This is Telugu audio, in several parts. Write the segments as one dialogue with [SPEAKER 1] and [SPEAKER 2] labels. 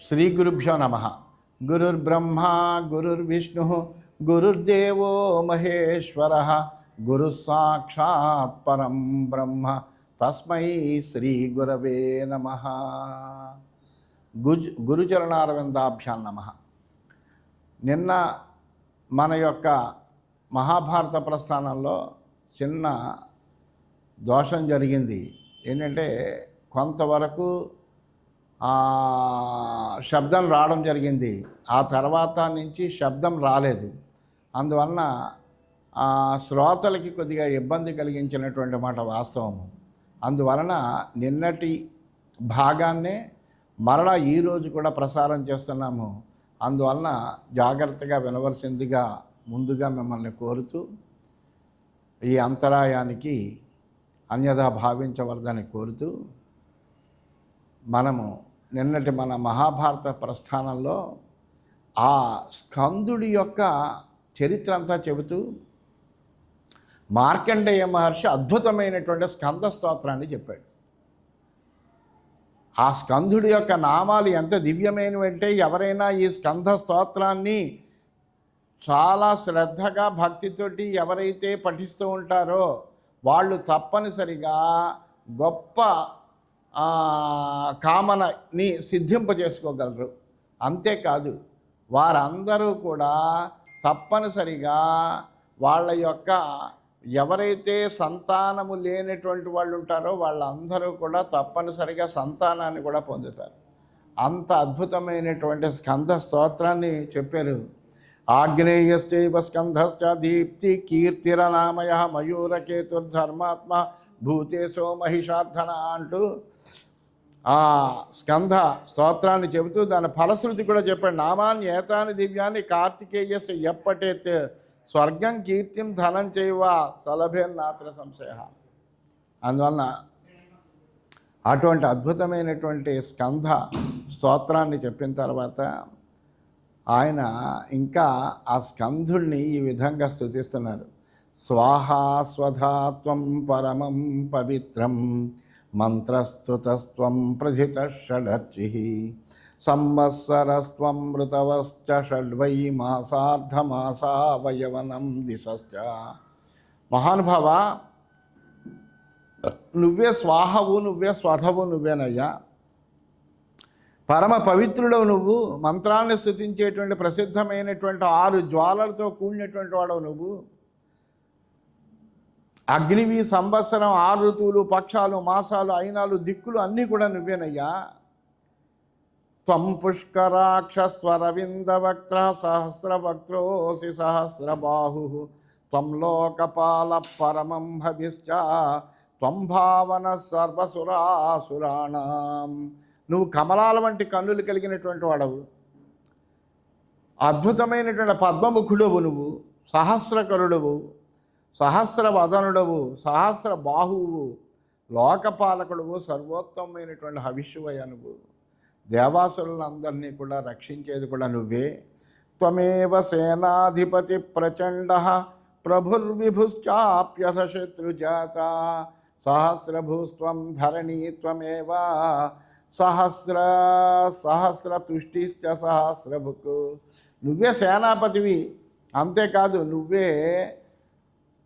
[SPEAKER 1] శ్రీ గురుభ్యో నమ. గురుర్బ్రహ్మ గురుర్విష్ణు గురుర్దేవో మహేశ్వర గురు సాక్షాత్ పరం బ్రహ్మ తస్మై శ్రీ గురవే నమ. గురుచరణారవిందాభ్యాం నమ. నిన్న మన యొక్క మహాభారత ప్రస్థానంలో చిన్న దోషం జరిగింది. ఏంటంటే కొంతవరకు శబ్దం రావడం జరిగింది, ఆ తర్వాత నుంచి శబ్దం రాలేదు. అందువలన శ్రోతలకి కొద్దిగా ఇబ్బంది కలిగించినటువంటి మాట వాస్తవము. అందువలన నిన్నటి భాగాన్నే మరలా ఈరోజు కూడా ప్రసారం చేస్తున్నాము. అందువలన జాగ్రత్తగా వినవలసిందిగా ముందుగా మిమ్మల్ని కోరుతూ, ఈ అంతరాయానికి అన్యథా భావించవలదని కోరుతూ, మనము నిన్నటి మన మహాభారత ప్రస్థానంలో ఆ స్కందుడి యొక్క చరిత్ర అంతా చెబుతూ మార్కండేయ మహర్షి అద్భుతమైనటువంటి స్కంద స్తోత్రాన్ని చెప్పాడు. ఆ స్కందుడి యొక్క నామాలు ఎంత దివ్యమైనవి అంటే, ఎవరైనా ఈ స్కంద స్తోత్రాన్ని చాలా శ్రద్ధగా భక్తితోటి ఎవరైతే పఠిస్తూ ఉంటారో వాళ్ళు తప్పనిసరిగా గొప్ప కామనని సిద్ధింపజేసుకోగలరు. అంతేకాదు, వారందరూ కూడా తప్పనిసరిగా వాళ్ళ యొక్క ఎవరైతే సంతానము లేనటువంటి వాళ్ళు ఉంటారో వాళ్ళందరూ కూడా తప్పనిసరిగా సంతానాన్ని కూడా పొందుతారు. అంత అద్భుతమైనటువంటి స్కంద స్తోత్రాన్ని చెప్పారు. ఆగ్నేయశ్చైవ స్కంధశ్చ దీప్తి కీర్తిరనామయ మయూరకేతుర్ధర్మాత్మ భూతేశో మహిషార్థన అంటూ ఆ స్కంధ స్తోత్రాన్ని చెబుతూ దాని ఫలశ్రుతి కూడా చెప్పాడు. నామాన్ని ఏతాని దివ్యాన్ని కార్తికేయస్ ఎప్పటేత్ స్వర్గం కీర్తిం ధనం చేయవ సలభేర్నాత్ర సంశయ. అందువలన అటువంటి అద్భుతమైనటువంటి స్కంధ స్తోత్రాన్ని చెప్పిన తర్వాత ఆయన ఇంకా ఆ స్కంధుల్ని ఈ విధంగా స్తుతిస్తున్నారు. స్వాహా స్వధాత్వం పరమం పవిత్రం మంత్రస్తుతస్త్వం ప్రథిత షడర్చి సంవత్సరస్త్వం ఋతవశ్చ షడ్వై మాసార్ధమాసావయవనం దిశశ్చ. మహానుభావ, నువ్వే స్వాహవు, నువ్వే స్వధవు, నువ్వేనయ్యా. పరమ పవిత్రుడవు నువ్వు. మంత్రాన్ని స్తుతించేటువంటి ప్రసిద్ధమైనటువంటి 6 జ్వాలలతో కూడినటువంటి వాడవు నువ్వు. అగ్నివి, సంవత్సరం, 6 ఋతువులు, పక్షాలు, మాసాలు, అయినాలు, దిక్కులు అన్నీ కూడా నువ్వేనయ్యా. త్వం పుష్కరాక్షస్వరవిందవక్త్ర సహస్రవక్త్రోసి సహస్రబాహు త్వం లోకపాల పరమం భవిశ్చ త్వం భావన సర్వసురాసురాణం. నువ్వు కమలాల వంటి కన్నులు కలిగినటువంటి వాడవు. అద్భుతమైనటువంటి పద్మముఖుడవు నువ్వు. సహస్రకరుడవు, సహస్రవదనుడవు, సహస్ర బాహువు, లోకపాలకుడువు, సర్వోత్తమైనటువంటి హవిష్యువయ్య నువ్వు. దేవాసురులందరినీ కూడా రక్షించేది కూడా నువ్వే. త్వమేవ సేనాధిపతి ప్రచండ ప్రభుర్విభుశ్చాప్యస శత్రుజాత సహస్రభూస్త్వం ధరణీ త్వమేవ సహస్రతుష్టిశ్చ సహస్రభుక్. నువ్వే సేనాపతివి. అంతేకాదు, నువ్వే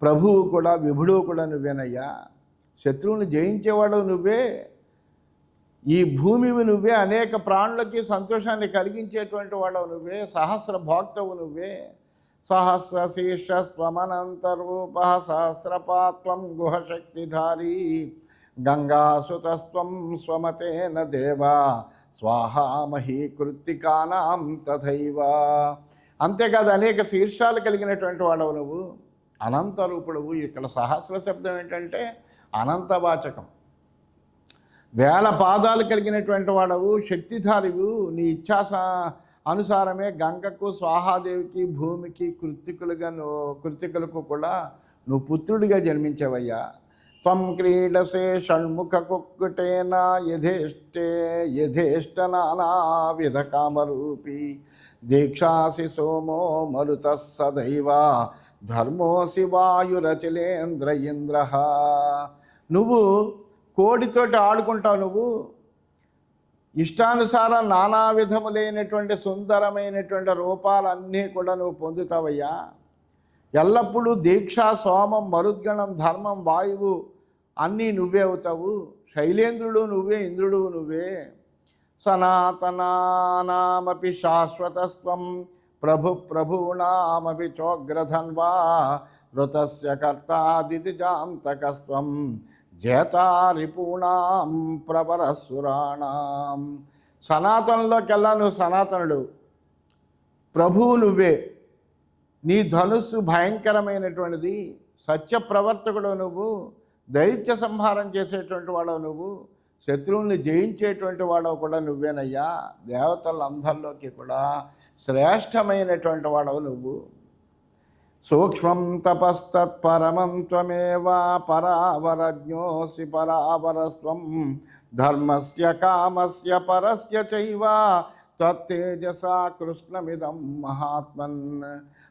[SPEAKER 1] ప్రభువు కూడా, విభుడువు కూడా నువ్వేనయ్యా. శత్రువుని జయించేవాడు నువ్వే. ఈ భూమివి నువ్వే. అనేక ప్రాణులకి సంతోషాన్ని కలిగించేటువంటి వాడవు నువ్వే. సహస్ర భోక్తవు నువ్వే. సహస్ర శీర్షస్త్వమనంతరూప సహస్రపాత్వం గుహశక్తిధారీ గంగాసుతస్త్వం స్వమతేన దేవా స్వాహా మహీకృత్తికానాం తథైవ. అంతేకాదు, అనేక శీర్షాలు కలిగినటువంటి వాడవు నువ్వు. అనంతరూపుడవు. ఇక్కడ సహస్ర శబ్దం ఏంటంటే అనంతవాచకం. 1000 పాదాలు కలిగినటువంటి వాడవు. శక్తిధారివు. నీ ఇచ్ఛా అనుసారమే గంగకు, స్వాహాదేవికి, భూమికి, కృత్తికులకు కూడా నువ్వు పుత్రుడిగా జన్మించావయ్యా. త్వం క్రీడసే షణ్ముఖ కుక్కుటేన యథేష్టనానావిధ కామరూపి దీక్షాసి సోమో మరుత సదైవ ధర్మోసి వాయురచలేంద్ర ఇంద్ర. నువ్వు కోడితోటి ఆడుకుంటావు. నువ్వు ఇష్టానుసారం నానా విధములైనటువంటి సుందరమైనటువంటి రూపాలన్నీ కూడా నువ్వు పొందుతావయ్యా. ఎల్లప్పుడూ దీక్ష, సోమం, మరుద్గణం, ధర్మం, వాయువు అన్నీ నువ్వే అవుతావు. శైలేంద్రుడు నువ్వే, ఇంద్రుడు నువ్వే. సనాతనానామపి శాశ్వతస్త్వం ప్రభువునామపి చోగ్రధన్వా ఋతస్య కర్తాదితిజాంతకస్త్వం జేతా రిపూణాం ప్రవరసురాణాం. సనాతనంలోకెల్లా నువ్వు సనాతనుడు, ప్రభువు నువ్వే. నీ ధనుస్సు భయంకరమైనటువంటిది. సత్య ప్రవర్తకుడు నువ్వు, దైత్య సంహారం చేసేటువంటి వాడవు నువ్వు, శత్రువుల్ని జయించేటువంటి వాడవు కూడా నువ్వేనయ్యా. దేవతలందరిలోకి కూడా శ్రేష్టమైనటువంటి వాడవు నువ్వు. సూక్ష్మం తపస్తత్పరమం త్వమేవా పరావరజ్ఞోసి పరావరస్త్వం ధర్మస్య కామస్య పరస్య చైవ తత్తేజసా కృష్ణమిదం మహాత్మన్.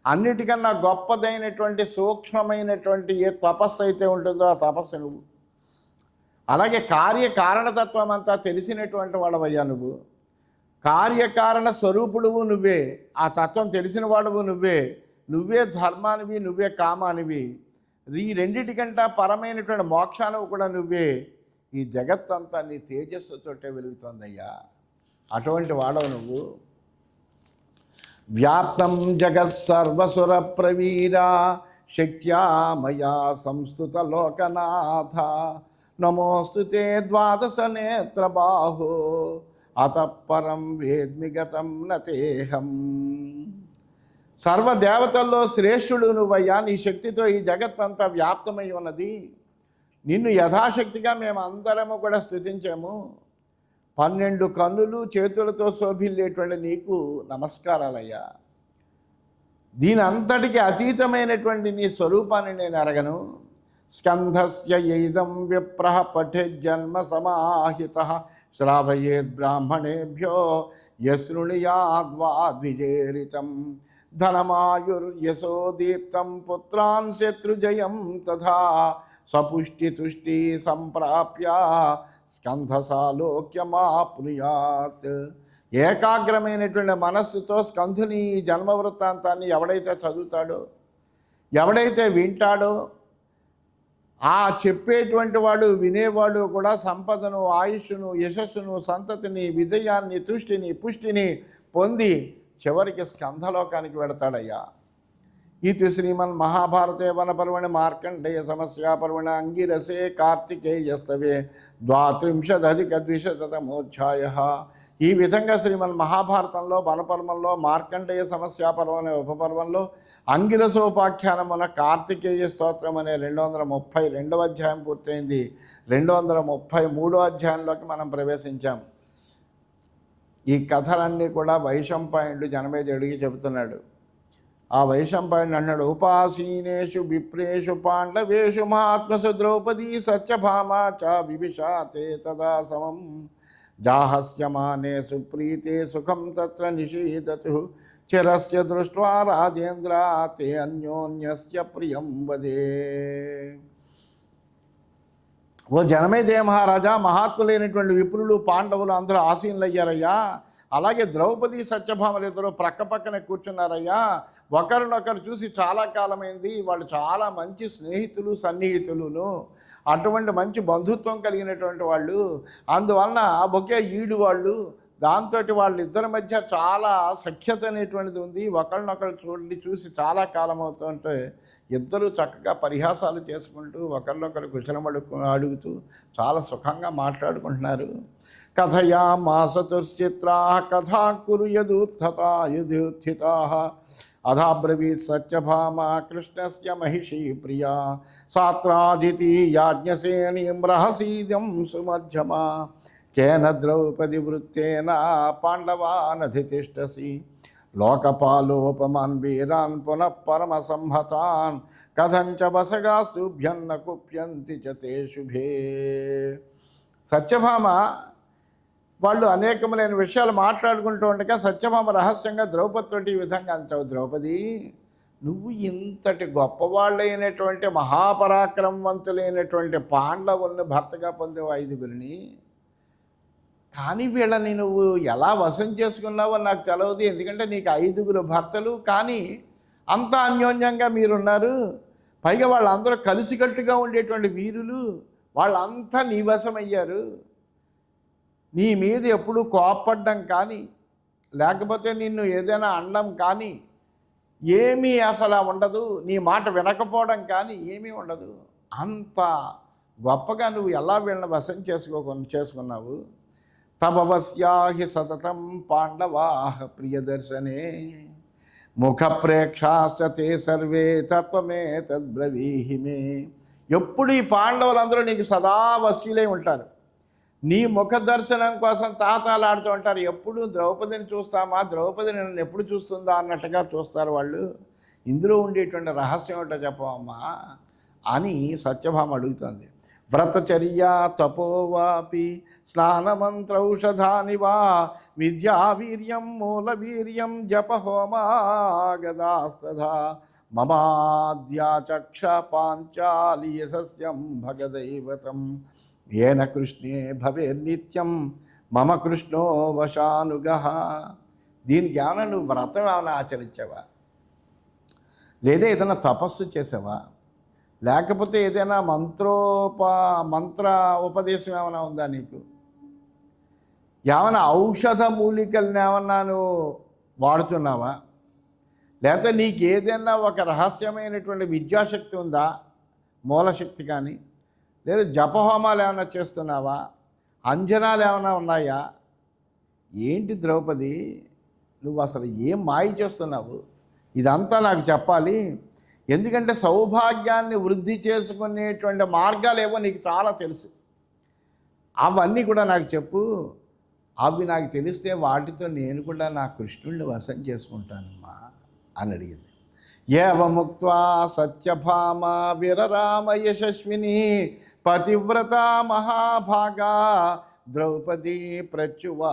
[SPEAKER 1] అన్నిటికన్నా గొప్పదైనటువంటి సూక్ష్మమైనటువంటి ఏ తపస్సు అయితే ఉంటుందో ఆ తపస్సు నువ్వు. అలాగే కార్యకారణతత్వం అంతా తెలిసినటువంటి వాడవయ్యా నువ్వు. కార్యకారణ స్వరూపుడువు నువ్వే, ఆ తత్వం తెలిసిన వాడువు నువ్వే. నువ్వే ధర్మానివి, నువ్వే కామానివి. ఈ రెండిటికంటా పరమైనటువంటి మోక్షానివి కూడా నువ్వే. ఈ జగత్తంతా నీ తేజస్సుతోటే వెలుగుతోందయ్యా. అటువంటి వాడవు నువ్వు. వ్యాప్తం జగత్సర్వసుర ప్రవీరా శక్త్యా మయా సంస్థుత లోకనాథ నమోస్తుతే ద్వాదశ నేత్ర బాహో అతఃపరం వేద్మి గతం నతేహం. సర్వదేవతల్లో శ్రేష్ఠుడు నువ్వయ్యా. నీ శక్తితో ఈ జగత్తంతా వ్యాప్తమై ఉన్నది. నిన్ను యథాశక్తిగా మేము అందరము కూడా స్తుతించాము. 12 కన్నులు చేతులతో శోభిల్లేటువంటి నీకు నమస్కారాలయ్యా. దీని అంతటికి అతీతమైనటువంటి నీ స్వరూపాన్ని నేను ఎరగను. స్కంధస్య ఇదం విప్రః పఠేజ్జన్మ సమాహితః శ్రావయేద్ బ్రాహ్మణేభ్యో యశృణుయాద్వా ద్విజేరితం ధనమాయుర్యశోదీప్తం పుత్రాన్ శత్రుజయం తథా సపుష్టితుష్టి సంప్రాప్య స్కంధసాలోక్యమాప్నుయాత్. ఏకాగ్రమైనటువంటి మనస్సుతో స్కంధుని జన్మ వృత్తాంతాన్ని ఎవడైతే చదువుతాడో, ఎవడైతే వింటాడో, ఆ చెప్పేటువంటి వాడు వినేవాడు కూడా సంపదను, ఆయుష్ను, యశస్సును, సంతతిని, విజయాన్ని, తుష్టిని, పుష్టిని పొంది చివరికి స్కంధలోకానికి వెడతాడయ్యా. ఇది శ్రీమన్ మహాభారతే వనపర్వణి మార్కండేయ సమస్యాపర్వణి అంగిరసే కార్తికేయస్తవే 32,200తమోధ్యాయ. ఈ విధంగా శ్రీమన్ మహాభారతంలో వనపర్వంలో మార్కండేయ సమస్యాపర్వం అనే ఉపపర్వంలో అంగిరసోపాఖ్యానమున కార్తికేయ స్తోత్రం అనే 232వ అధ్యాయం పూర్తయింది. 233వ అధ్యాయంలోకి మనం ప్రవేశించాం. ఈ కథలన్నీ కూడా వైశంపాయనుడు జనమేజయుడికి చెబుతున్నాడు. ఆ వైశంపాయనుడు అన్నాడు, ఉపాసీనేషు విప్రేషు పాండవేషు మహాత్మసు ద్రౌపదీ సత్యభామా చ విభిషాతే తదా సమం జాహస్యమానే సుప్రీతే సుఖం తత్ర నిషీదతు చిరస్య దృష్ట్వా రాజేంద్ర తే అన్యోన్యస్య ప్రియం వదే. ఓ జనమేజయ మహారాజా, మహాత్ములైనటువంటి విప్రులు, పాండవులు అందరూ ఆసీనులయ్యారయ్యా. అలాగే ద్రౌపది సత్యభామలు ఇద్దరు ప్రక్క పక్కనే కూర్చున్నారయ్యా. ఒకరినొకరు చూసి చాలా కాలమైంది. వాళ్ళు చాలా మంచి స్నేహితులు, సన్నిహితులును, అటువంటి మంచి బంధుత్వం కలిగినటువంటి వాళ్ళు. అందువలన ఒకే ఈడు వాళ్ళు. దాంతో వాళ్ళిద్దరి మధ్య చాలా సఖ్యత అనేటువంటిది ఉంది. ఒకరినొకరు చూసి చాలా కాలం అవుతుంటే ఇద్దరు చక్కగా పరిహాసాలు చేసుకుంటూ ఒకరినొకరు కుశలం అడుగుతూ చాలా సుఖంగా మాట్లాడుకుంటున్నారు. కథయా మాసతుశ్చిత్రా కథా కురు యదుత్థతా యదుత్థితా అథాబ్రవీత్ సత్యభామా కృష్ణస్య మహిషీ ప్రియా సాత్రాజితి యాజ్ఞసేనీం రహసీదం సుమధ్యమా కేన ద్రౌపది వృత్తేన పాండవానధితిష్టసి లోకపాలోపమాన్ వీరాన్ పునః పరమ సంహతాన్ కథంచ వసగాస్తుభ్యన్న కుప్యంతి చ తే శుభే. సత్యభామ వాళ్ళు అనేకములైన విషయాలు మాట్లాడుకుంటూ ఉండగా సత్యభామ రహస్యంగా ద్రౌపదితోటి ఈ విధంగా అంటావు, ద్రౌపది, నువ్వు ఇంతటి గొప్పవాళ్ళైనటువంటి మహాపరాక్రమవంతులైనటువంటి పాండవుల్ని భర్తగా పొందేవు 5గురిని. కానీ వీళ్ళని నువ్వు ఎలా వశం చేసుకున్నావో నాకు తెలియదు. ఎందుకంటే నీకు 5గురు భర్తలు, కానీ అంత అన్యోన్యంగా మీరున్నారు. పైగా వాళ్ళందరూ కలిసికట్టుగా ఉండేటువంటి వీరులు, వాళ్ళంతా నీ వశమయ్యారు. నీ మీద ఎప్పుడు కోప్పడ్డం కానీ, లేకపోతే నిన్ను ఏదైనా అనడం కానీ ఏమీ అసలు ఉండదు. నీ మాట వినకపోవడం కానీ ఏమీ ఉండదు. అంత గొప్పగా నువ్వు ఎలా వీళ్ళని వశం చేసుకున్నావు. తపవస్యాహి సతతం పాండవాః ప్రియదర్శనే ముఖ ప్రేక్షాస్తే సర్వే తత్వమే తద్బ్రవీహి మే. ఎప్పుడు ఈ పాండవులందరూ నీకు సదా వశ్యులై ఉంటారు. నీ ముఖ దర్శనం కోసం తాతాలాడుతూ ఉంటారు. ఎప్పుడు ద్రౌపదిని చూస్తామా, ద్రౌపది నన్ను ఎప్పుడు చూస్తుందా అన్నట్టుగా చూస్తారు వాళ్ళు. ఇందులో ఉండేటువంటి రహస్యం ఏంటో చెప్పవమ్మా అని సత్యభామ అడుగుతుంది. వ్రతచర్యా తపోవాపి స్నానమంత్రౌషధాని వా విద్యావీర్యం మూలవీర్యం జపహోమాగదాస్తథా మమాద్యాచక్ష పాంచాలి యశస్యం భగదైవతం ఏన కృష్ణే భవేర్నిత్యం మమ కృష్ణో వశానుగః. దీనికి ఏమైనా నువ్వు వ్రతం ఏమైనా ఆచరించావా, లేదా ఏదైనా తపస్సు చేసావా, లేకపోతే ఏదైనా మంత్ర ఉపదేశం ఏమైనా ఉందా నీకు? ఏమైనా ఔషధ మూలికలను ఏమన్నా నువ్వు వాడుతున్నావా? లేకపోతే నీకు ఏదైనా ఒక రహస్యమైనటువంటి విద్యాశక్తి ఉందా, మూలశక్తి కానీ, లేదా జపహోమాలు ఏమైనా చేస్తున్నావా, అంజనాలు ఏమైనా ఉన్నాయా? ఏంటి ద్రౌపది, నువ్వు అసలు ఏం మాయ చేస్తున్నావు? ఇదంతా నాకు చెప్పాలి. ఎందుకంటే సౌభాగ్యాన్ని వృద్ధి చేసుకునేటువంటి మార్గాలు ఏవో నీకు చాలా తెలుసు. అవన్నీ కూడా నాకు చెప్పు. అవి నాకు తెలిస్తే వాటితో నేను కూడా నా కృష్ణుడిని వశం చేసుకుంటానమ్మా అని అడిగింది. ఏవముక్త్వా సత్యభామ విరరామ యశస్విని పతివ్రత మహాభాగా ద్రౌపది ప్రత్యువాచతాం.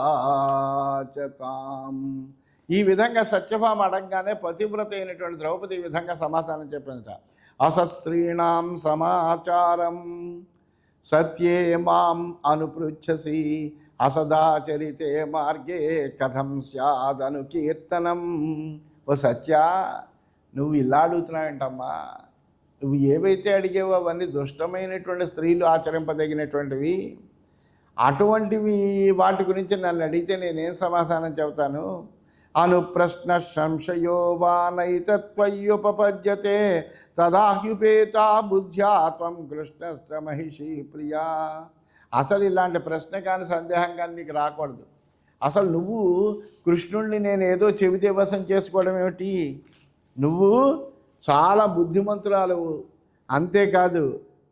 [SPEAKER 1] ఈ విధంగా సత్యభామ అడగగానే పతివ్రత అయినటువంటి ద్రౌపది ఈ విధంగా సమాధానం చెప్పిందట. అసత్స్త్రీణాం సమాచారం సత్యే మాం అనుపృచ్ఛసి అసదాచరితే మార్గే కథం స్యాదను కీర్తనం. ఓ సత్య, నువ్వు ఇలా అడుగుతున్నావేంటమ్మా? నువ్వు ఏవైతే అడిగేవో అవన్నీ దుష్టమైనటువంటి స్త్రీలు ఆచరింపదగినటువంటివి. అటువంటివి వాటి గురించి నన్ను అడిగితే నేనేం సమాధానం చెబుతాను? అనుప్రశ్న సంశయో వా నైతత్వయ్యుపపద్యతే తదాహ్యుపేత బుద్ధ్యా త్వం కృష్ణస్త మహిషీ ప్రియా. అసలు ఇలాంటి ప్రశ్న కానీ సందేహం కానీ నీకు రాకూడదు. అసలు నువ్వు కృష్ణుడిని నేను ఏదో చెబితే వశం చేసుకోవడం ఏమిటి? నువ్వు చాలా బుద్ధిమంతురాలువు. అంతేకాదు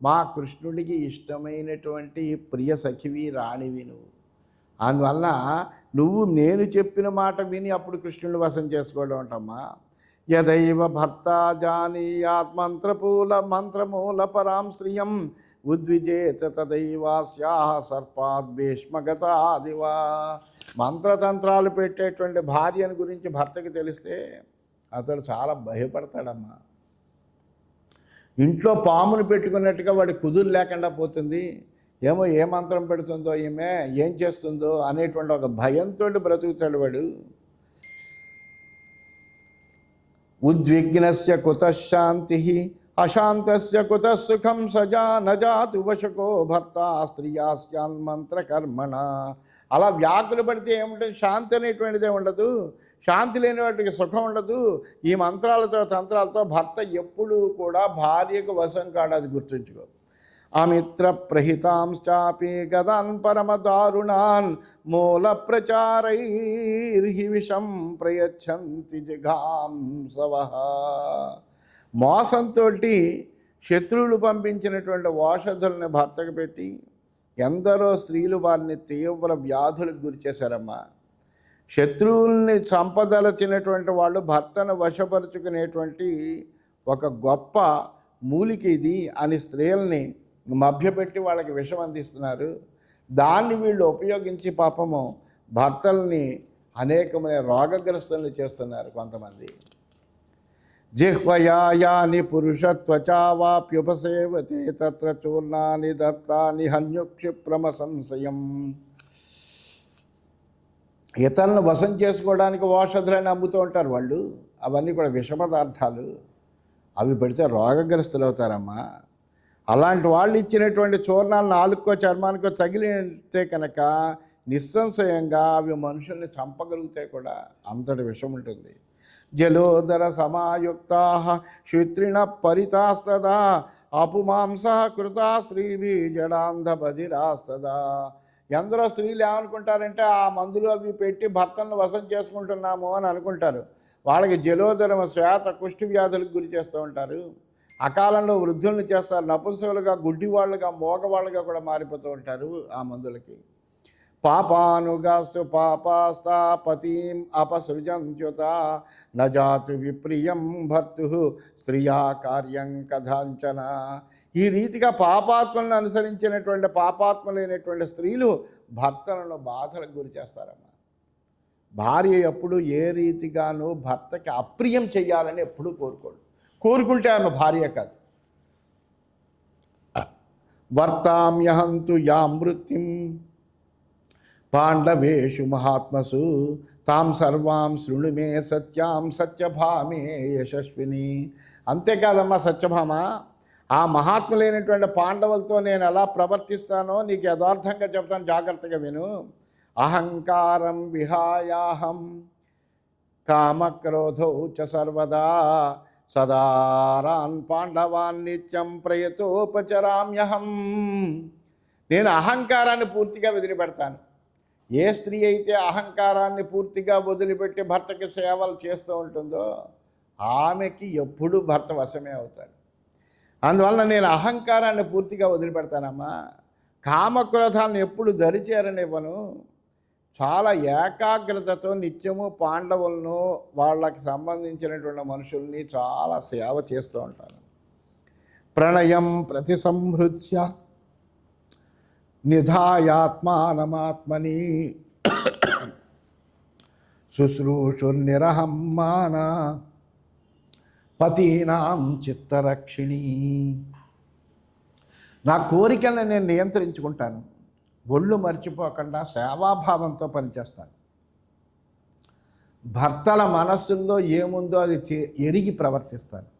[SPEAKER 1] మా కృష్ణుడికి ఇష్టమైనటువంటి ప్రియ సఖివి, రాణివి నువ్వు. అందువల్ల నువ్వు నేను చెప్పిన మాట విని అప్పుడు కృష్ణుడిని వశం చేసుకోవడం అంటమ్మా. యదైవ భర్త జానీయాత్ మంత్రమూల పరాం శ్రియం ఉద్విజేత తదైవాస్యాః సర్పాద్ భీష్మగతాదివా. మంత్రతంత్రాలు పెట్టేటువంటి భార్యను గురించి భర్తకి తెలిస్తే అతడు చాలా భయపడతాడమ్మా. ఇంట్లో పామును పెట్టుకున్నట్టుగా వాడి కుదురు లేకుండా పోతుంది. ఏమో ఏ మంత్రం పెడుతుందో, ఈమె ఏం చేస్తుందో అనేటువంటి ఒక భయంతో బ్రతుకుతాడు వాడు. ఉద్విగ్నస్య కుతశాంతి అశాంతస్య కుతః సుఖం సజా నజాతు వశకో భర్త స్త్రీయాస్యాన్ మంత్రకర్మణ. అలా వ్యాకులు పడితే ఏముంటుంది? శాంతి అనేటువంటిదే ఉండదు. శాంతి లేని వాటికి సుఖం ఉండదు. ఈ మంత్రాలతో తంత్రాలతో భర్త ఎప్పుడూ కూడా భార్యకు వశం కాడు, అది గుర్తుంచుకో. అమిత్ర ప్రహితాంశ్చాపి గదాన్ పరమదారుణాన్ మూల ప్రచారైర్హి విషం ప్రయచ్చంతి జిఘాంసవః. మోసంతో శత్రువులు పంపించినటువంటి ఔషధుల్ని భర్తకు పెట్టి ఎందరో స్త్రీలు వారిని తీవ్ర వ్యాధులకు గురి చేశారమ్మా. శత్రువుల్ని చంపదలచినటువంటి వాళ్ళు భర్తను వశపరుచుకునేటువంటి ఒక గొప్ప మూలిక ఇది అని స్త్రీలని మభ్యపెట్టి వాళ్ళకి విషం అందిస్తున్నారు. దాన్ని వీళ్ళు ఉపయోగించి పాపము భర్తల్ని అనేకమైన రోగగ్రస్తుల్ని చేస్తున్నారు కొంతమంది. జిహ్వయాని పురుషత్వచావాప్యుపసేవతే తత్ర చూర్ణాని దత్తాని హన్యుక్షిప్రమ సంశయం. ఇతరులను వశం చేసుకోవడానికి ఔషధాలని అమ్ముతూ ఉంటారు వాళ్ళు. అవన్నీ కూడా విష పదార్థాలు. అవి పెడితే రోగగ్రస్తులు అవుతారమ్మా. అలాంటి వాళ్ళు ఇచ్చినటువంటి చూర్ణాలు నాలుకో చర్మానికో తగిలితే కనుక నిస్సంశయంగా అవి మనుషుల్ని చంపగలుగుతాయి కూడా. అంతటి విషం ఉంటుంది. జలోదర సమాయుక్తా క్షిత్రిణ పరితాస్తదా అపుమాంస కృత స్త్రీభి జడాంధబధిరాస్తదా. ఎందరో స్త్రీలు ఏమనుకుంటారంటే ఆ మందులు అవి పెట్టి భర్తలను వశం చేసుకుంటున్నాము అని అనుకుంటారు. వాళ్ళకి జలోదరం, శ్వేత, కుష్టి వ్యాధులకు గురి చేస్తూ ఉంటారు. అకాలంలో వృద్ధుల్ని చేస్తారు. నపుంసకులుగా, గుడ్డివాళ్ళుగా, మోగవాళ్ళుగా కూడా మారిపోతూ ఉంటారు ఆ మందులకి. పాపానుగాస్తు పాపాస్తా పతిం అపసృజంత్యుత నజాతు విప్రియం భర్తు స్త్రియా కార్యం కథాంచన. ఈ రీతిగా పాపాత్మలను అనుసరించినటువంటి పాపాత్మలైనటువంటి స్త్రీలు భర్తలను బాధలకు గురి చేస్తారమ్మా. భార్య ఎప్పుడు ఏ రీతిగానూ భర్తకి అప్రియం చెయ్యాలని ఎప్పుడూ కోరుకుంటే ఆమె భార్య కాదు. వర్తామ్యహంతు యాం వృత్తిం పాండవేషు మహాత్మసు తాం సర్వాం శృణు మే సత్యాం సత్యభామే యశస్విని. అంతేకాదమ్మా సత్యభామ, ఆ మహాత్ములైనటువంటి పాండవులతో నేను ఎలా ప్రవర్తిస్తానో నీకు యథార్థంగా చెప్తాను, జాగ్రత్తగా విను. అహంకారం విహాయాహం కామక్రోధౌ చ సర్వదా సదారాన్ పాండవాన్ నిత్యం ప్రయతోపచరామ్యహం. నేను అహంకారాన్ని పూర్తిగా వదిలిపెడతాను. ఏ స్త్రీ అయితే అహంకారాన్ని పూర్తిగా వదిలిపెట్టి భర్తకి సేవలు చేస్తూ ఉంటుందో ఆమెకి ఎప్పుడూ భర్త వశమే అవుతాడు. అందువల్ల నేను అహంకారాన్ని పూర్తిగా వదిలిపెడతానమ్మా. కామక్రోధాలను ఎప్పుడు దరిచేరనివ్వను. చాలా ఏకాగ్రతతో నిత్యము పాండవులను, వాళ్ళకి సంబంధించినటువంటి మనుషుల్ని చాలా సేవ చేస్తూ ఉంటాను. ప్రణయం ప్రతి సంహృత్య నిధాయాత్మానమాత్మని శుశ్రూషుర్నిరహం మాన పతీనాం చిత్తరక్షిణి. నా కోరికలను నేను నియంత్రించుకుంటాను. ఒళ్ళు మర్చిపోకుండా సేవాభావంతో పనిచేస్తాను. భర్తల మనస్సుల్లో ఏముందో అది ఎరిగి ప్రవర్తిస్తాను.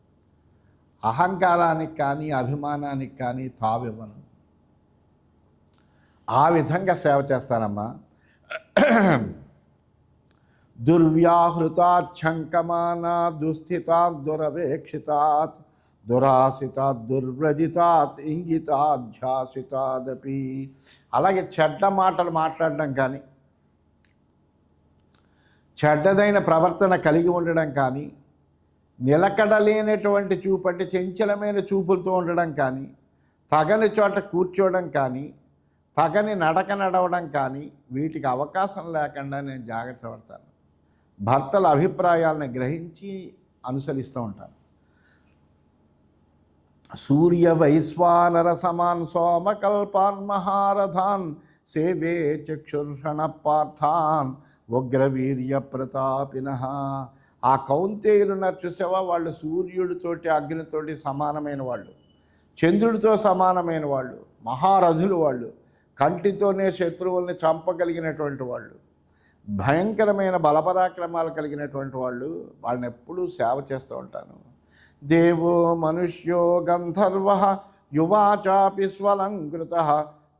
[SPEAKER 1] అహంకారానికి కానీ అభిమానానికి కానీ తావివ్వను. ఆ విధంగా సేవ చేస్తానమ్మా. దుర్వ్యాహృతాఛంకమానా దుస్థితాత్ దురవేక్షితాత్ దురాసితాత్ దుర్వ్రజితాత్ ఇంగితాధ్యాసితాదపి. అలాగే చెడ్డ మాటలు మాట్లాడడం కానీ, చెడ్డదైన ప్రవర్తన కలిగి ఉండడం కానీ, నిలకడలేనటువంటి చూపు అంటే చంచలమైన చూపులతో ఉండడం కానీ, తగని చోట కూర్చోవడం కానీ, తగని నడక నడవడం కానీ, వీటికి అవకాశం లేకుండా నేను జాగ్రత్త పడతాను. భర్తల అభిప్రాయాలను గ్రహించి అనుసరిస్తూ ఉంటాను. సూర్య వైశ్వానర సమాన్ సోమకల్పాన్ మహారథాన్ సేవే చక్షుర్షణ పార్థాన్ ఉగ్రవీర్య ప్రతాపిన. ఆ కౌంతేయులున్న చూసావా, వాళ్ళు సూర్యుడితోటి అగ్నితోటి సమానమైన వాళ్ళు, చంద్రుడితో సమానమైన వాళ్ళు, మహారథులు వాళ్ళు, కంటితోనే శత్రువుల్ని చంపగలిగినటువంటి వాళ్ళు, భయంకరమైన బలపరాక్రమాలు కలిగినటువంటి వాళ్ళు. వాళ్ళని ఎప్పుడూ సేవ చేస్తూ ఉంటాను. దేవో మనుష్యో గంధర్వ యువాచాపి స్వలంకృత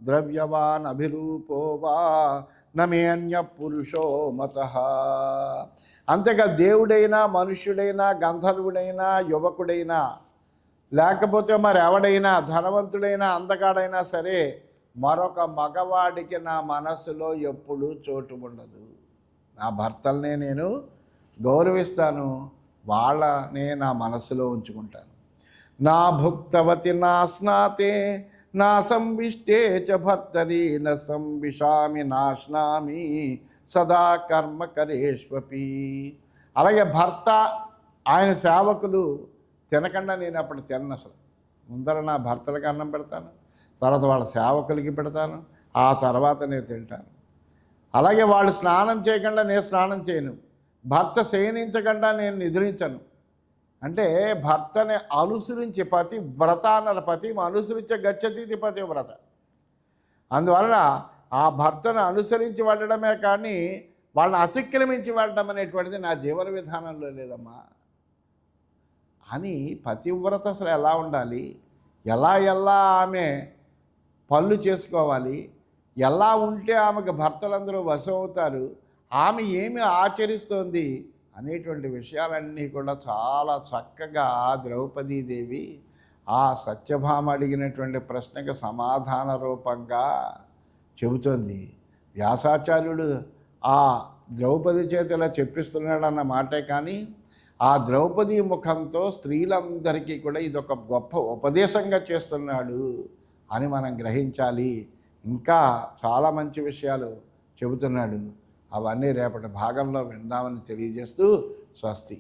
[SPEAKER 1] ద్రవ్యవాన్ అభిరూపో వా నమే అన్య పురుషో మత. అంతేగా దేవుడైనా, మనుష్యుడైనా, గంధర్వుడైనా, యువకుడైనా, లేకపోతే మరి ఎవడైనా, ధనవంతుడైనా, అందగాడైనా సరే, మరొక మగవాడికి నా మనస్సులో ఎప్పుడూ చోటు ఉండదు. నా భర్తల్నే నేను గౌరవిస్తాను, వాళ్ళనే నా మనస్సులో ఉంచుకుంటాను. నా భుక్తవతి నా స్నాతే నా సంవిష్టే చ భర్తరి న సంవిషామి నాశ్నామి సదా కర్మ కరేష్వపి. అలాగే భర్త, ఆయన సేవకులు తినకుండా నేను అప్పుడు తినను. అసలు ముందర నా భర్తలకు అన్నం పెడతాను, తర్వాత వాళ్ళ సేవకులకి పెడతాను, ఆ తర్వాత నేను తింటాను. అలాగే వాళ్ళు స్నానం చేయకుండా నేను స్నానం చేయను, భర్త శయనించకుండా నేను నిద్రించను. అంటే భర్తని అనుసరించి పతి వ్రత అన్నారు. పతి అనుసరించే గచ్చతి పతి వ్రత. అందువలన ఆ భర్తను అనుసరించి వెళ్ళడమే కానీ వాళ్ళని అతిక్రమించి వెళ్ళడం అనేటువంటిది నా జీవన విధానంలో లేదమ్మా అని పతివ్రత అసలు ఎలా ఉండాలి, ఎలా ఆమె పనులు చేసుకోవాలి, ఎలా ఉంటే ఆమెకు భర్తలందరూ వశం అవుతారు, ఆమె ఏమి ఆచరిస్తోంది అనేటువంటి విషయాలన్నీ కూడా చాలా చక్కగా ద్రౌపదీదేవి ఆ సత్యభామ అడిగినటువంటి ప్రశ్నకు సమాధాన రూపంగా చెబుతోంది. వ్యాసాచార్యుడు ఆ ద్రౌపది చేతిలో చెప్పిస్తున్నాడన్న మాటే కానీ ఆ ద్రౌపది ముఖంతో స్త్రీలందరికీ కూడా ఇదొక గొప్ప ఉపదేశంగా చేస్తున్నాడు అని మనం గ్రహించాలి. ఇంకా చాలా మంచి విషయాలు చెబుతున్నాడు. అవన్నీ రేపటి భాగంలో విందామని తెలియజేస్తూ స్వస్తి.